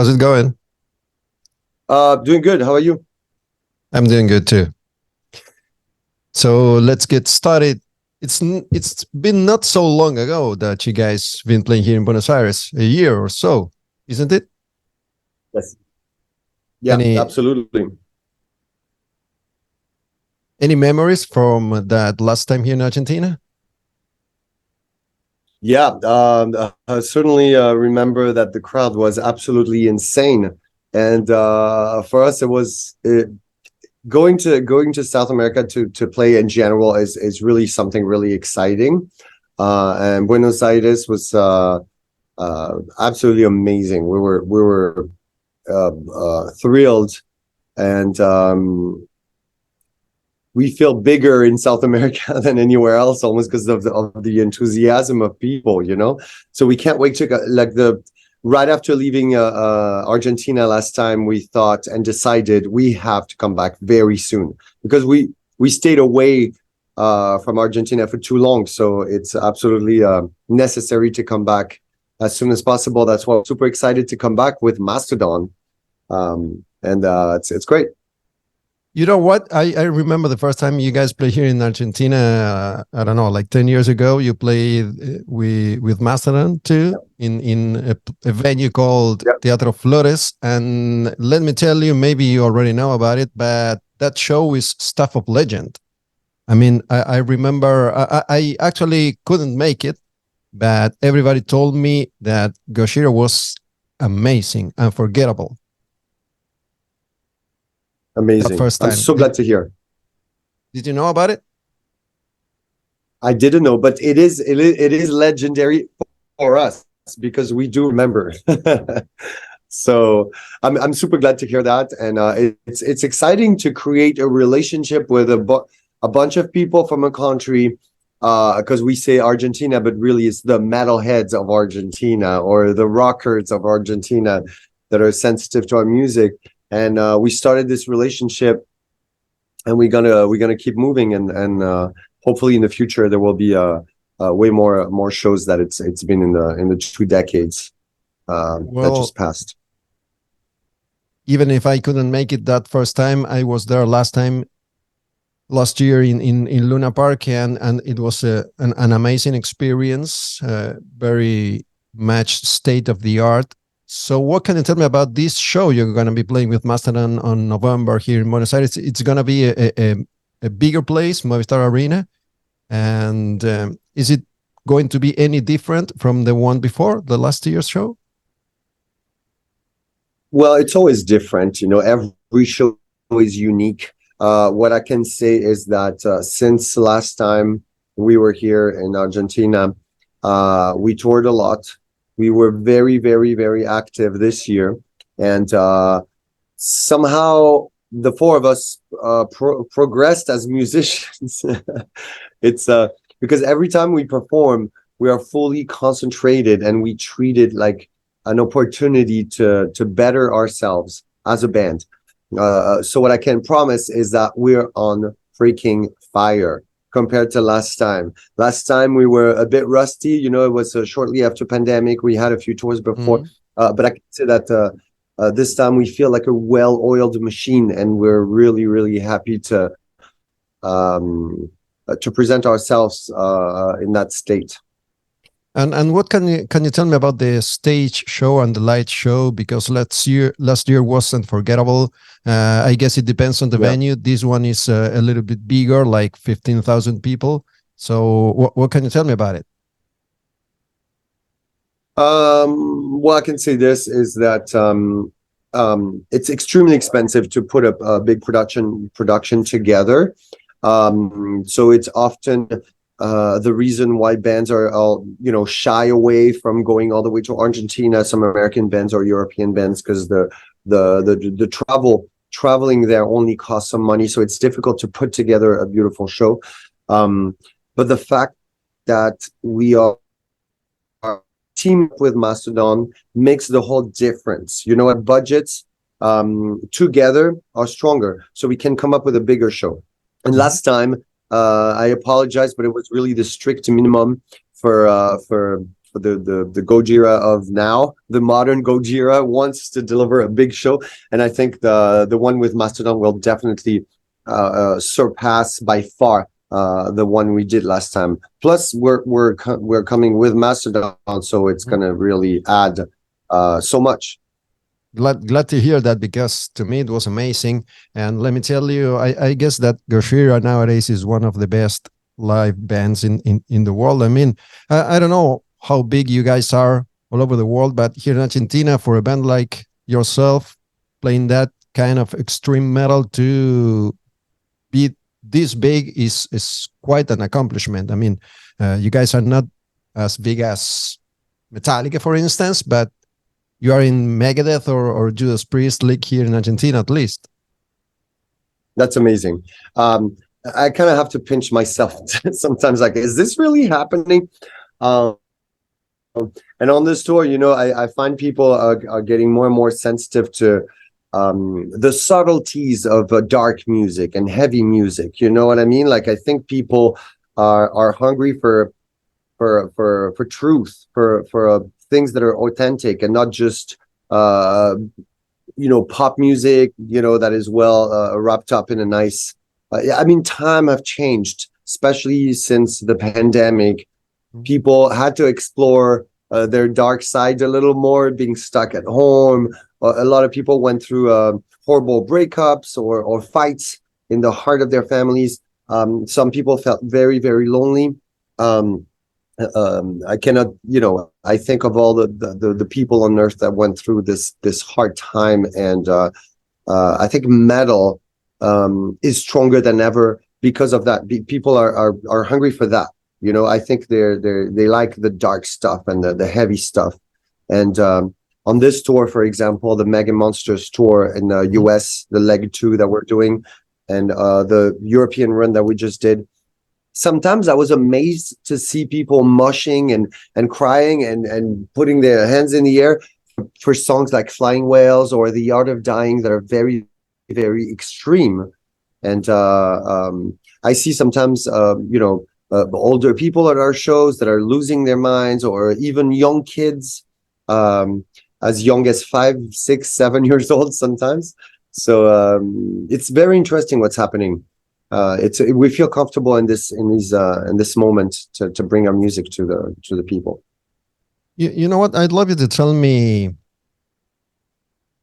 How's it going? Doing good. How are you? I'm doing good too. So let's get started. It's been not so long ago that you guys been playing here in Buenos Aires, a year or so, isn't it? Yes. Yeah, Any absolutely. any memories from that last time here in Argentina? Yeah, I certainly remember that the crowd was absolutely insane, and for us, it was going to South America to play in general is really something really exciting, and Buenos Aires was absolutely amazing. We were thrilled, and we feel bigger in South America than anywhere else, almost because of the enthusiasm of people, you know. So we can't wait to right after leaving Argentina last time, we thought and decided we have to come back very soon because we stayed away from Argentina for too long. So it's absolutely necessary to come back as soon as possible. That's why I'm super excited to come back with Mastodon, and it's great. You know what? I remember the first time you guys played here in Argentina. I don't know, like 10 years ago. You played with Mastodon too in a venue called Teatro Flores. And let me tell you, maybe you already know about it, but that show is stuff of legend. I mean, I remember I actually couldn't make it, but everybody told me that Gojira was amazing, unforgettable. Amazing. That first time. I'm so glad to hear. Did you know about it? I didn't know, but it is legendary for us because we do remember. So I'm super glad to hear that, and it's exciting to create a relationship with a bunch of people from a country, because we say Argentina, but really it's the metalheads of Argentina or the rockers of Argentina that are sensitive to our music. And we started this relationship, and we're gonna keep moving, and hopefully in the future there will be way more shows that it's been in the 2 decades that just passed. Even if I couldn't make it that first time, I was there last year in Luna Park, and it was an amazing experience, very much state of the art. So what can you tell me about this show you're going to be playing with Mastodon on November here in Buenos Aires? It's going to be a bigger place, Movistar Arena. And is it going to be any different from the one before, the last year's show? Well, it's always different. You know, every show is unique. What I can say is that since last time we were here in Argentina, we toured a lot. We were very, very, very active this year, and somehow the four of us progressed as musicians. It's because every time we perform, we are fully concentrated, and we treat it like an opportunity to better ourselves as a band. So what I can promise is that we're on freaking fire compared to last time. Last time we were a bit rusty. You know, it was shortly after pandemic. We had a few tours before, but I can say that this time we feel like a well-oiled machine, and we're really, really happy to present ourselves in that state. And what can you tell me about the stage show and the light show? Because last year was unforgettable. I guess it depends on the venue. This one is a little bit bigger, like 15,000 people. So what can you tell me about it? Well, I can say this is that it's extremely expensive to put a big production together. So it's often the reason why bands are shy away from going all the way to Argentina, some American bands or European bands, because the traveling there only costs some money, so it's difficult to put together a beautiful show. But the fact that we are teamed with Mastodon makes the whole difference. You know, our budgets together are stronger, so we can come up with a bigger show. And last time, I apologize, but it was really the strict minimum for the Gojira of now, the modern Gojira wants to deliver a big show, and I think the one with Mastodon will definitely surpass by far the one we did last time. Plus, we're coming with Mastodon, so it's gonna really add so much. Glad to hear that, because to me it was amazing. And let me tell you, I guess that Gojira nowadays is one of the best live bands in the world. I mean, I don't know how big you guys are all over the world, but here in Argentina, for a band like yourself playing that kind of extreme metal to be this big is quite an accomplishment. I mean, you guys are not as big as Metallica, for instance, but you are in Megadeth or Judas Priest league here in Argentina, at least. That's amazing. I kind of have to pinch myself sometimes, like, is this really happening? And on this tour, I find people are getting more and more sensitive to the subtleties of dark music and heavy music. You know what I mean? Like, I think people are hungry for truth, for things that are authentic and not just pop music, that is well wrapped up in a nice. I mean, time have changed, especially since the pandemic. People had to explore their dark side a little more, being stuck at home. A lot of people went through horrible breakups or fights in the heart of their families. Some people felt very, very lonely. I cannot, I think of all the people on earth that went through this hard time, and I think metal is stronger than ever because of that. People are hungry for that. I think they like the dark stuff and the heavy stuff. And on this tour, for example, the Mega Monsters tour in the US, the leg 2 that we're doing, and the European run that we just did, sometimes I was amazed to see people mushing and crying and putting their hands in the air for songs like Flying Whales or The Art of Dying that are very, very extreme. And I see sometimes, older people at our shows that are losing their minds, or even young kids, as young as 5, 6, 7 years old sometimes. So it's very interesting what's happening. We feel comfortable in this moment to bring our music to the people. You know what? I'd love you to tell me,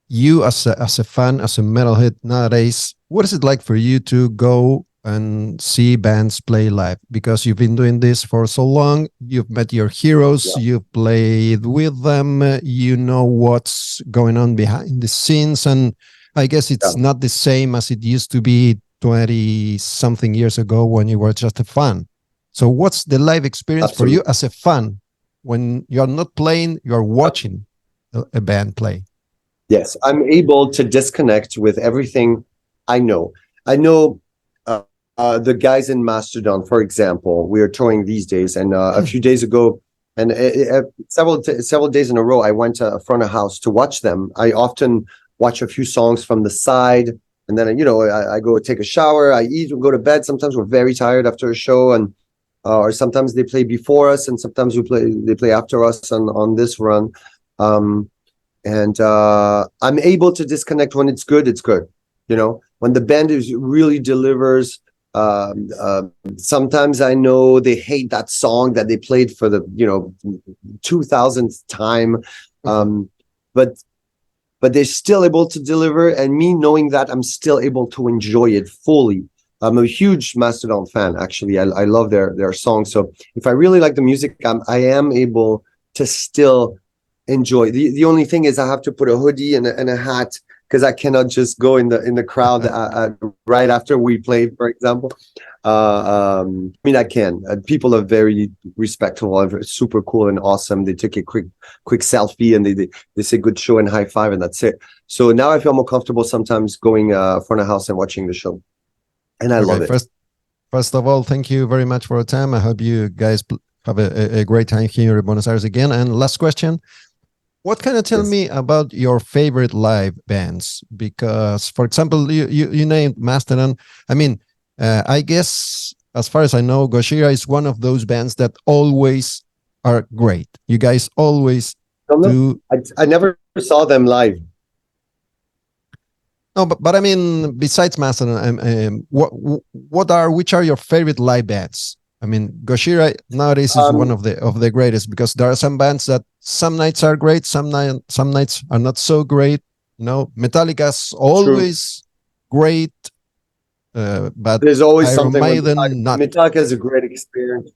you as a fan, as a metalhead nowadays, what is it like for you to go and see bands play live? Because you've been doing this for so long, you've met your heroes, you've played with them, you know what's going on behind the scenes, and I guess it's not the same as it used to be 20-something years ago when you were just a fan. So what's the live experience for you as a fan when you're not playing, you're watching a band play? Yes, I'm able to disconnect with everything I know. The guys in Mastodon, for example, we are touring these days, and a few days ago, and several days in a row, I went to front of house to watch them. I often watch a few songs from the side, and then I go take a shower, I eat, and go to bed. Sometimes we're very tired after a show, and or sometimes they play before us, and sometimes they play after us on this run. And I'm able to disconnect when it's good. It's good, when the band really delivers. Sometimes I know they hate that song that they played for the 2000th time, but they're still able to deliver, and me knowing that, I'm still able to enjoy it fully. I'm a huge Mastodon fan, actually. I love their songs. So if I really like the music, I am able to still enjoy. The only thing is I have to put a hoodie and a hat, because I cannot just go in the crowd right after we play, for example. I mean, I can. People are very respectful and super cool and awesome. They take a quick selfie, and they say good show and high five, and that's it. So now I feel more comfortable sometimes going front of house and watching the show, and I love it. First of all, thank you very much for your time. I hope you guys have a great time here in Buenos Aires again. And last question. What can you tell me about your favorite live bands? Because, for example, you named Mastodon. I mean, I guess, as far as I know, Gojira is one of those bands that always are great. You guys always do. I never saw them live. No, but I mean, besides Mastodon, which are your favorite live bands? I mean, Gojira nowadays is one of the greatest, because there are some bands that some nights are great, some nights are not so great. You know, Metallica's always great, but there's always Iron something. Maiden, not. Metallica is a great experience.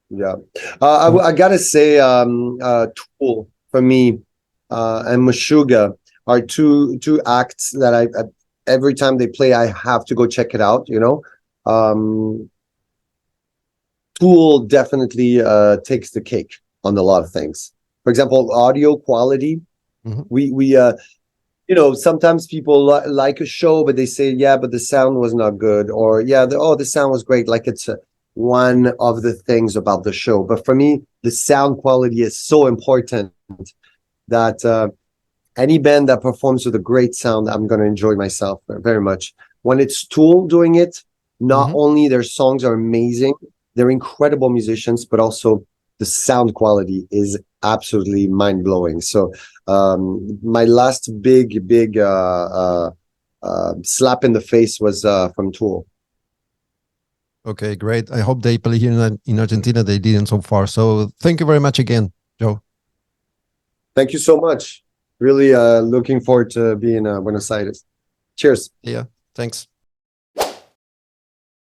Yeah, I gotta say, Tool for me, and Meshuggah are two acts that I every time they play, I have to go check it out. You know, Tool definitely takes the cake on a lot of things. For example, audio quality. We you know, sometimes people like a show, but they say, yeah, but the sound was not good, or yeah, the sound was great. Like it's one of the things about the show. But for me, the sound quality is so important that any band that performs with a great sound, I'm going to enjoy myself very much. When it's Tool doing it, not only their songs are amazing, they're incredible musicians, but also the sound quality is absolutely mind-blowing. So my last big slap in the face was from Tool. Okay, great. I hope they play here in Argentina. They didn't so far. So thank you very much again, Joe. Thank you so much. Really looking forward to being in Buenos Aires. Cheers. Yeah, thanks.